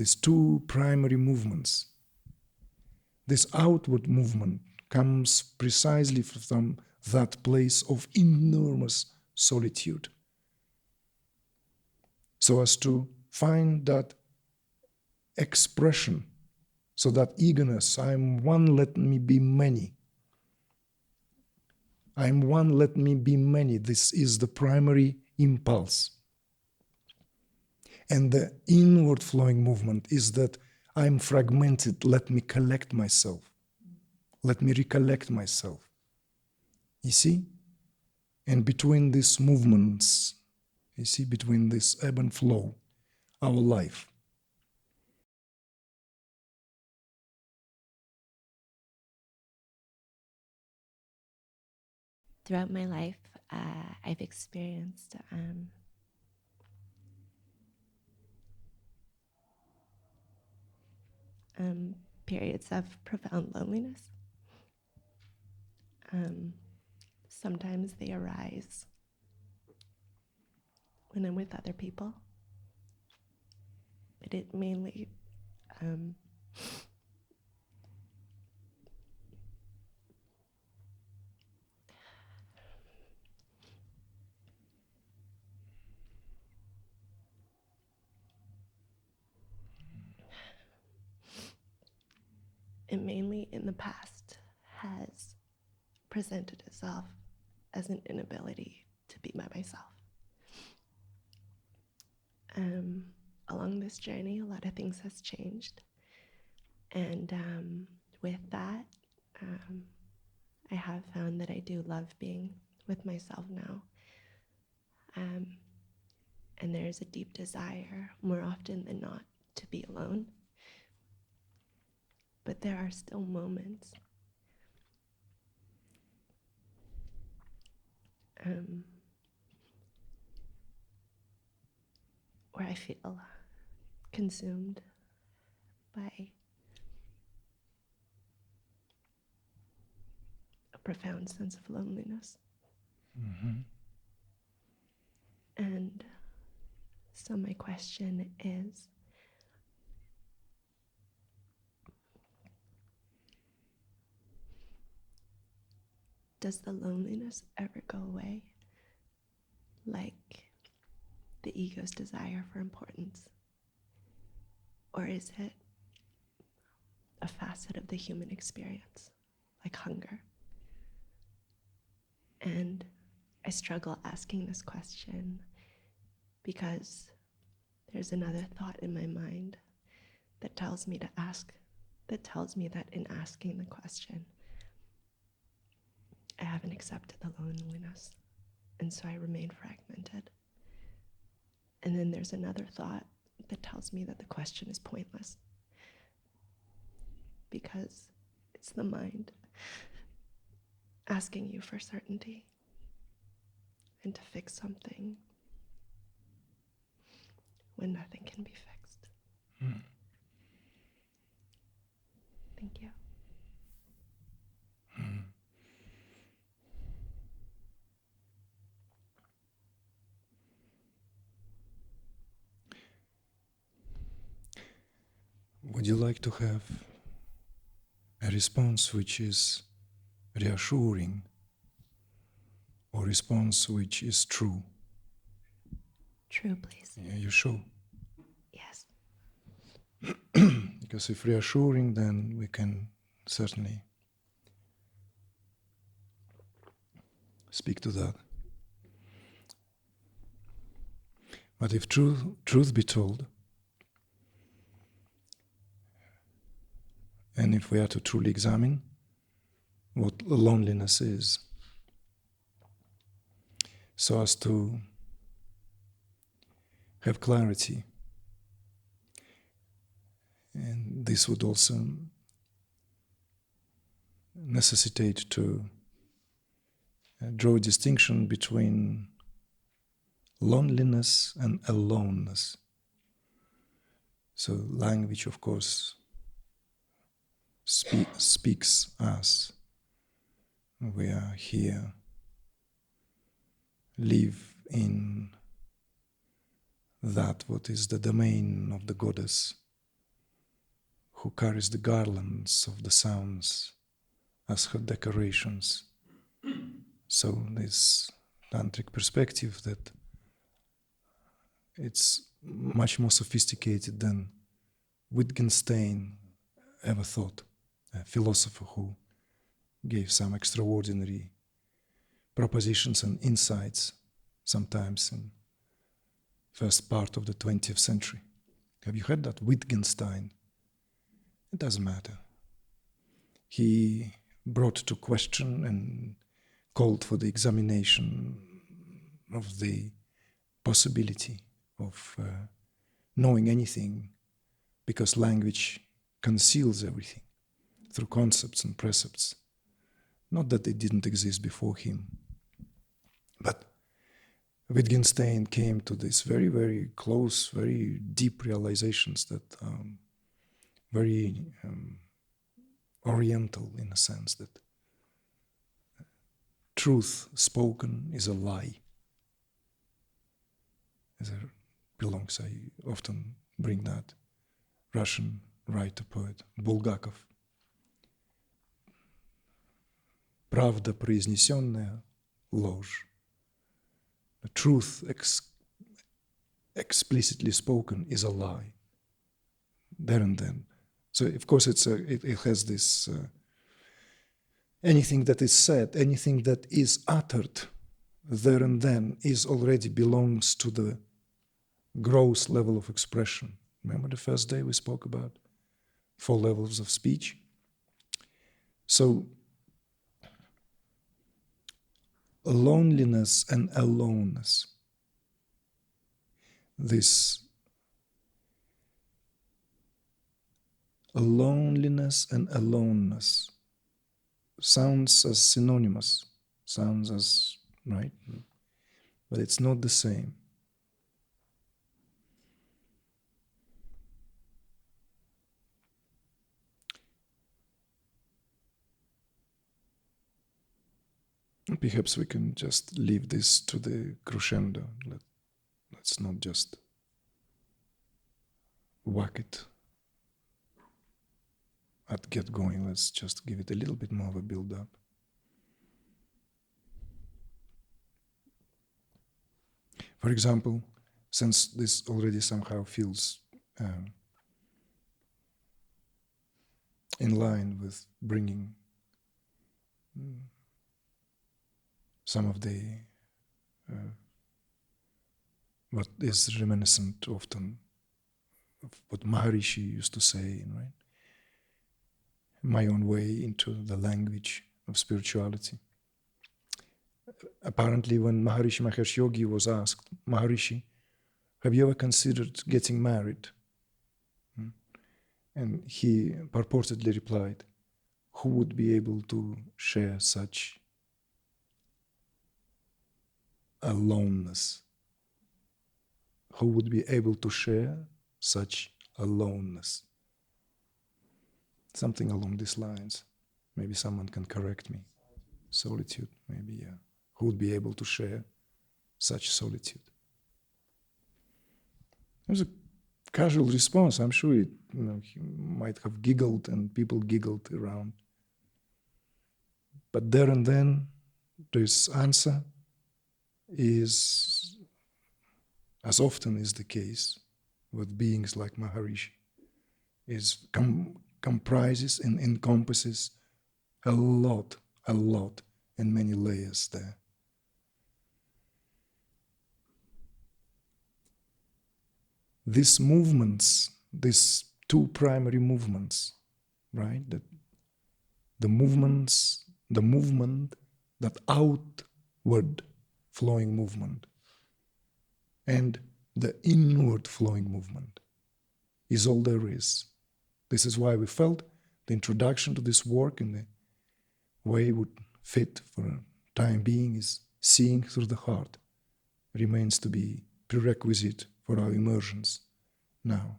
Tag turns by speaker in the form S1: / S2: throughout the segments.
S1: these two primary movements. This outward movement comes precisely from that place of enormous solitude. So as to find that expression, so that eagerness, I am one, let me be many. I am one, let me be many. This is the primary impulse. And the inward flowing movement is that I am fragmented, let me collect myself. Let me recollect myself. You see? And between these movements, you see, between this ebb and flow, our life.
S2: Throughout my life, I've experienced periods of profound loneliness. Sometimes they arise when I'm with other people, but it mainly in the past has presented itself as an inability to be by myself. Along this journey, a lot of things has changed. And with that, I have found that I do love being with myself now. And there's a deep desire, more often than not, to be alone. But there are still moments where I feel consumed by a profound sense of loneliness.
S1: Mm-hmm.
S2: And so my question is, does the loneliness ever go away, like the ego's desire for importance? Or is it a facet of the human experience, like hunger? And I struggle asking this question because there's another thought in my mind that tells me to ask, that tells me that in asking the question, I haven't accepted the loneliness, and so I remain fragmented. And then there's another thought that tells me that the question is pointless because it's the mind asking you for certainty and to fix something when nothing can be fixed.
S1: Mm.
S2: Thank you.
S1: Mm. Would you like to have a response which is reassuring or response which is true?
S2: True, please.
S1: Are you sure?
S2: Yes.
S1: Because if reassuring, then we can certainly speak to that. But if truth be told, and if we are to truly examine what loneliness is, so as to have clarity, and this would also necessitate to draw a distinction between loneliness and aloneness. So language, of course, speaks us. We are here, live in that what is the domain of the goddess who carries the garlands of the sounds as her decorations. So this tantric perspective that it's much more sophisticated than Wittgenstein ever thought, a philosopher who gave some extraordinary propositions and insights sometimes in first part of the 20th century. Have you heard that? Wittgenstein? It doesn't matter. He brought to question and called for the examination of the possibility of knowing anything, because language conceals everything through concepts and precepts. Not that they didn't exist before him, but Wittgenstein came to these very, very close, very deep realizations that very oriental, in a sense, that truth spoken is a lie. As it belongs, I often bring that Russian writer, poet Bulgakov. Правда, произнесенная ложь. The truth explicitly spoken is a lie. There and then. So of course it has this, anything that is said, anything that is uttered there and then is already belongs to the gross level of expression. Remember the first day we spoke about 4 levels of speech? So loneliness and aloneness, this loneliness and aloneness sounds as synonymous, sounds as, right? But it's not the same. Perhaps we can just leave this to the crescendo. Let's not just whack it at get going. Let's just give it a little bit more of a build-up. For example, since this already somehow feels in line with bringing some of the what is reminiscent often of what Maharishi used to say, right? My own way into the language of spirituality. Apparently, when Maharishi Mahesh Yogi was asked, Maharishi, have you ever considered getting married? And he purportedly replied, who would be able to share such aloneness? Who would be able to share such aloneness? Something along these lines. Maybe someone can correct me. Solitude, maybe, yeah. Who would be able to share such solitude? It was a casual response. I'm sure he might have giggled and people giggled around. But there and then, this answer is, as often is the case with beings like Maharishi, is comprises and encompasses a lot, and many layers there. These movements, these 2 primary movements, right? The movement, that outward flowing movement, and the inward flowing movement is all there is. This is why we felt the introduction to this work in the way it would fit for a time being is seeing through the heart remains to be prerequisite for our immersions now,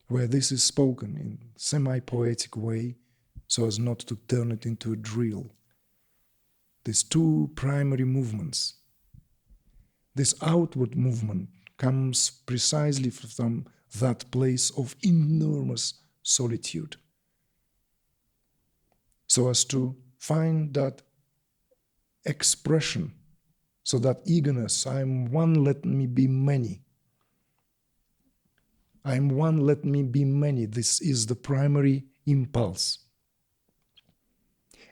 S1: where this is spoken in semi-poetic way so as not to turn it into a drill. These 2 primary movements, this outward movement comes precisely from that place of enormous solitude. So as to find that expression, so that eagerness, I am one, let me be many. I am one, let me be many. This is the primary impulse.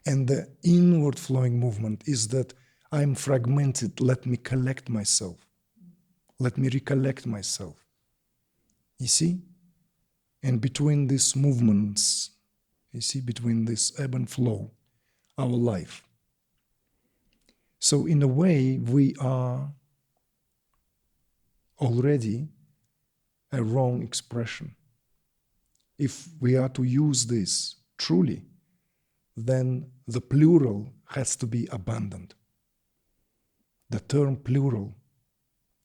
S1: And the inward flowing movement is that I am fragmented, let me collect myself. Let me recollect myself. You see? And between these movements, you see, between this ebb and flow, our life. So in a way, we are already a wrong expression. If we are to use this truly, then the plural has to be abandoned. The term plural.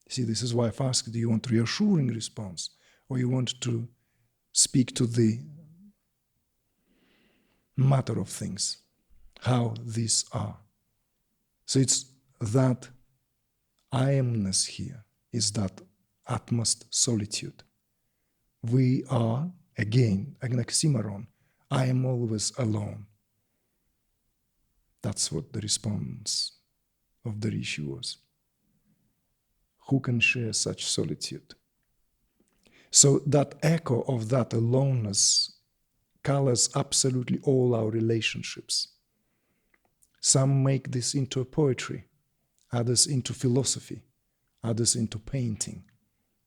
S1: See, this is why I've asked, do you want reassuring response, or you want to speak to the matter of things, how these are? So it's that I amness here, is that utmost solitude. We are, again, an oxymoron. I am always alone. That's what the response of the Rishi was. Who can share such solitude? So that echo of that aloneness colors absolutely all our relationships. Some make this into a poetry, others into philosophy, others into painting,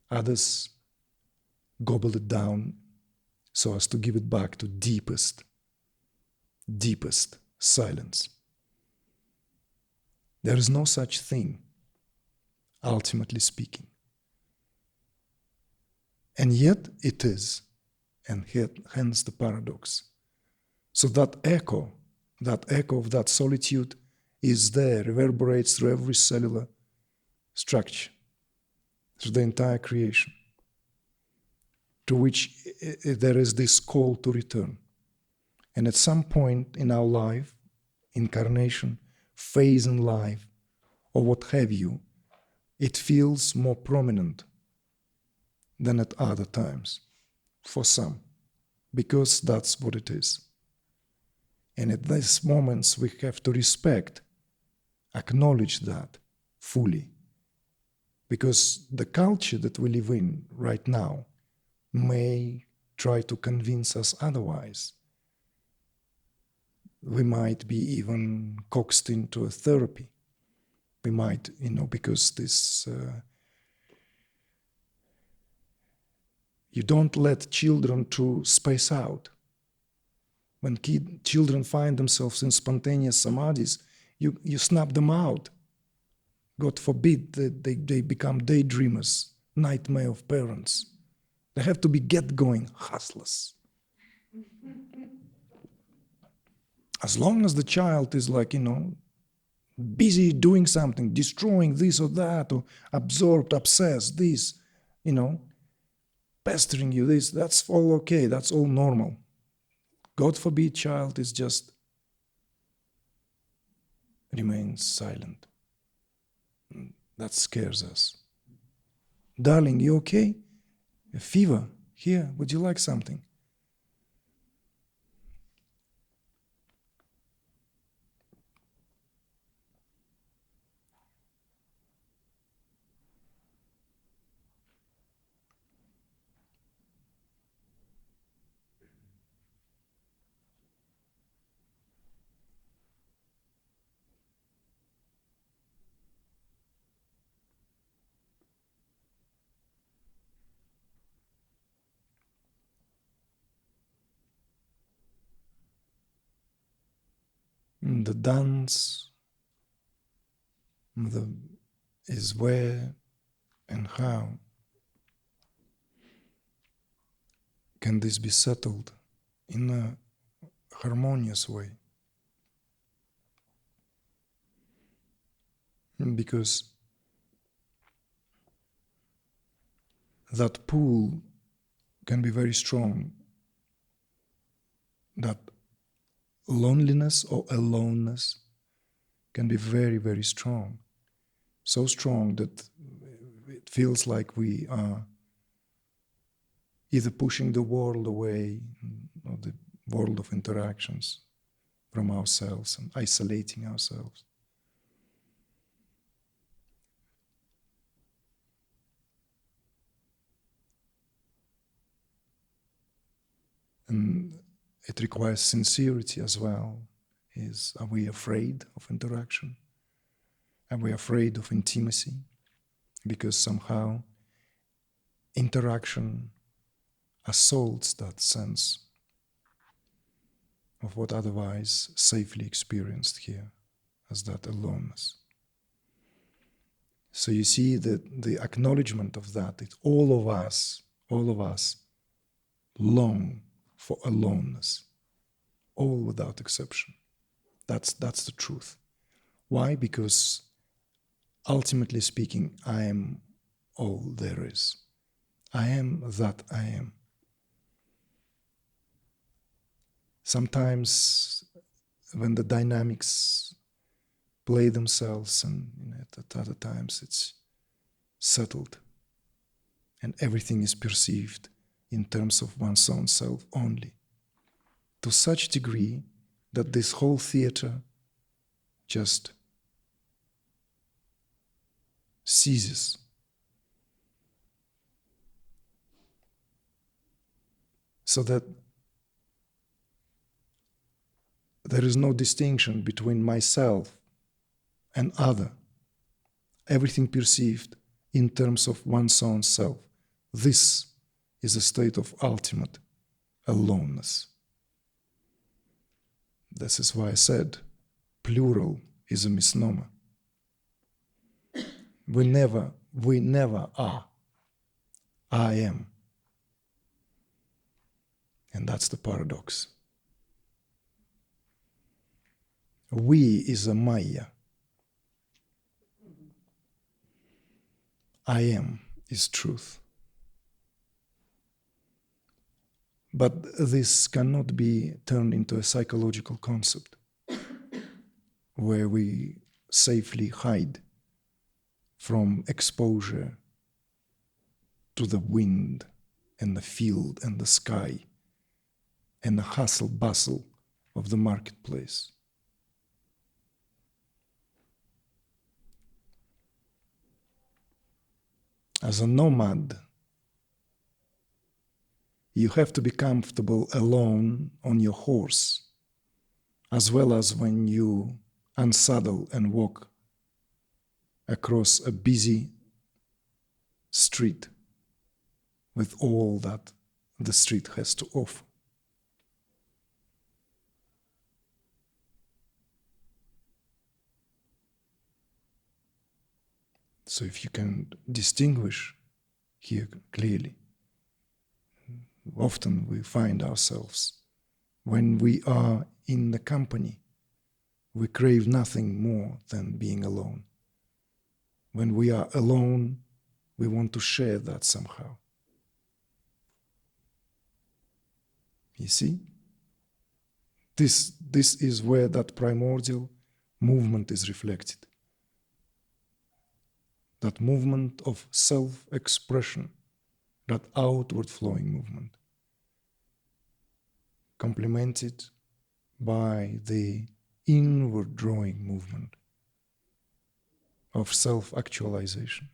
S1: others gobble it down so as to give it back to deepest silence. There is no such thing, ultimately speaking. And yet it is, and hence the paradox. So that echo of that solitude is there, reverberates through every cellular structure, through the entire creation, to which there is this call to return. And at some point in our life, incarnation, phase in life, or what have you, it feels more prominent than at other times, for some, because that's what it is. And at these moments, we have to respect, acknowledge that fully, because the culture that we live in right now may try to convince us otherwise. We might be even coaxed into a therapy. We might, because this, you don't let children to space out. When children find themselves in spontaneous samadhis, you snap them out. God forbid that they become daydreamers, nightmare of parents. They have to be get-going hustlers. As long as the child is busy doing something, destroying this or that, or absorbed, obsessed, this, pestering you, this, that's all okay, that's all normal. God forbid child is just remains silent. That scares us. Darling, you okay? A fever? Here, would you like something? The dance is where and how can this be settled in a harmonious way. Because that pull can be very strong, that loneliness or aloneness can be very, very strong. So strong that it feels like we are either pushing the world away, or the world of interactions from ourselves and isolating ourselves. And it requires sincerity as well. Are we afraid of interaction? Are we afraid of intimacy? Because somehow interaction assaults that sense of what otherwise safely experienced here as that aloneness. So you see that the acknowledgement of that, all of us long for aloneness, all without exception. That's the truth. Why? Because ultimately speaking, I am all there is. I am that I am. Sometimes when the dynamics play themselves, and at other times it's settled and everything is perceived in terms of one's own self only, to such degree that this whole theater just ceases. So that there is no distinction between myself and other. Everything perceived in terms of one's own self. This is a state of ultimate aloneness. This is why I said plural is a misnomer. We never are. I am. And that's the paradox. We is a Maya. I am is truth. But this cannot be turned into a psychological concept where we safely hide from exposure to the wind and the field and the sky and the hustle bustle of the marketplace. As a nomad, you have to be comfortable alone on your horse, as well as when you unsaddle and walk across a busy street with all that the street has to offer. So if you can distinguish here clearly, often we find ourselves, when we are in the company, we crave nothing more than being alone. When we are alone, we want to share that somehow. You see? This is where that primordial movement is reflected. That movement of self-expression, that outward flowing movement, complemented by the inward drawing movement of self-actualization.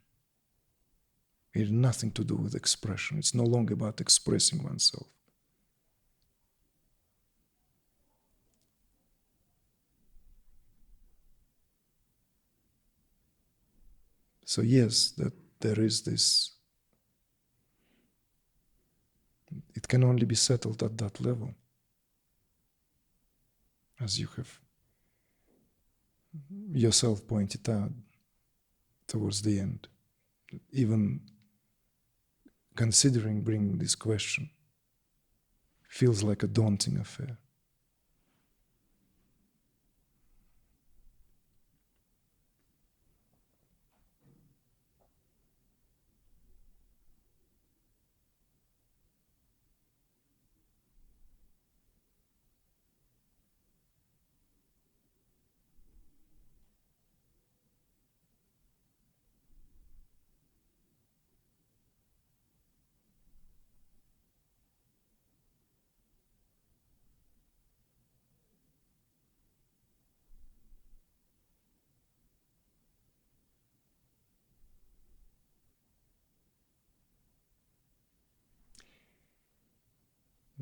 S1: It has nothing to do with expression. It's no longer about expressing oneself. So yes, that there is this, it can only be settled at that level, as you have yourself pointed out towards the end. Even considering bringing this question feels like a daunting affair.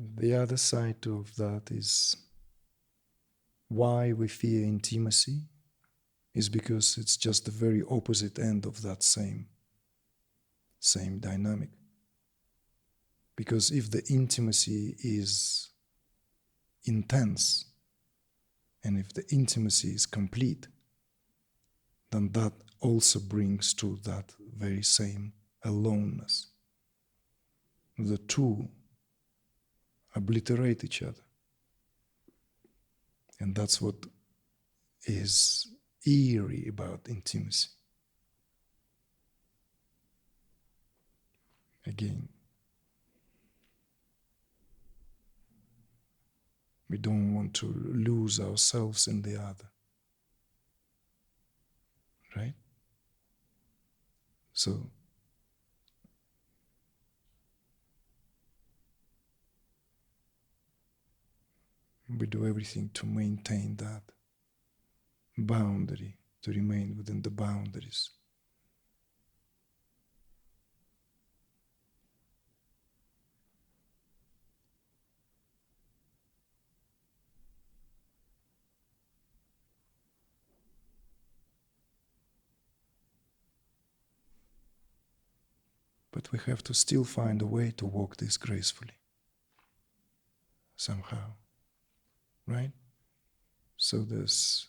S1: The other side of that is why we fear intimacy is because it's just the very opposite end of that same dynamic. Because if the intimacy is intense and if the intimacy is complete, then that also brings to that very same aloneness. The two obliterate each other. And that's what is eerie about intimacy. Again, we don't want to lose ourselves in the other. Right? So, we do everything to maintain that boundary, to remain within the boundaries. But we have to still find a way to walk this gracefully, somehow, right? So there's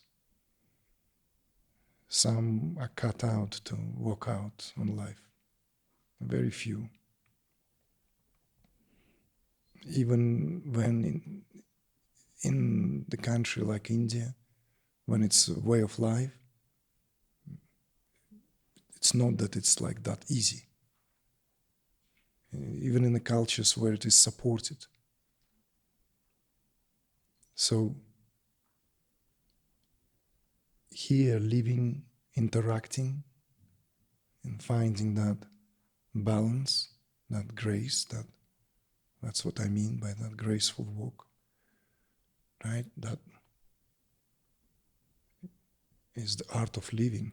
S1: some are cut out to walk out on life, very few. Even when in the country like India, when it's a way of life, it's not that it's like that easy. Even in the cultures where it is supported. So here, living, interacting, and finding that balance, that grace, that's what I mean by that graceful walk, right? That is the art of living.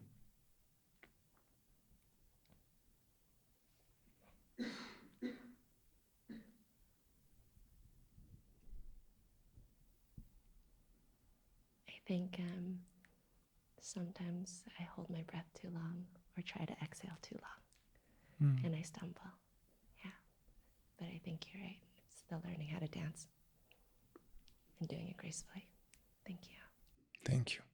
S2: I think sometimes I hold my breath too long or try to exhale too long and I stumble. Yeah. But I think you're right. It's still learning how to dance and doing it gracefully. Thank you.
S1: Thank you.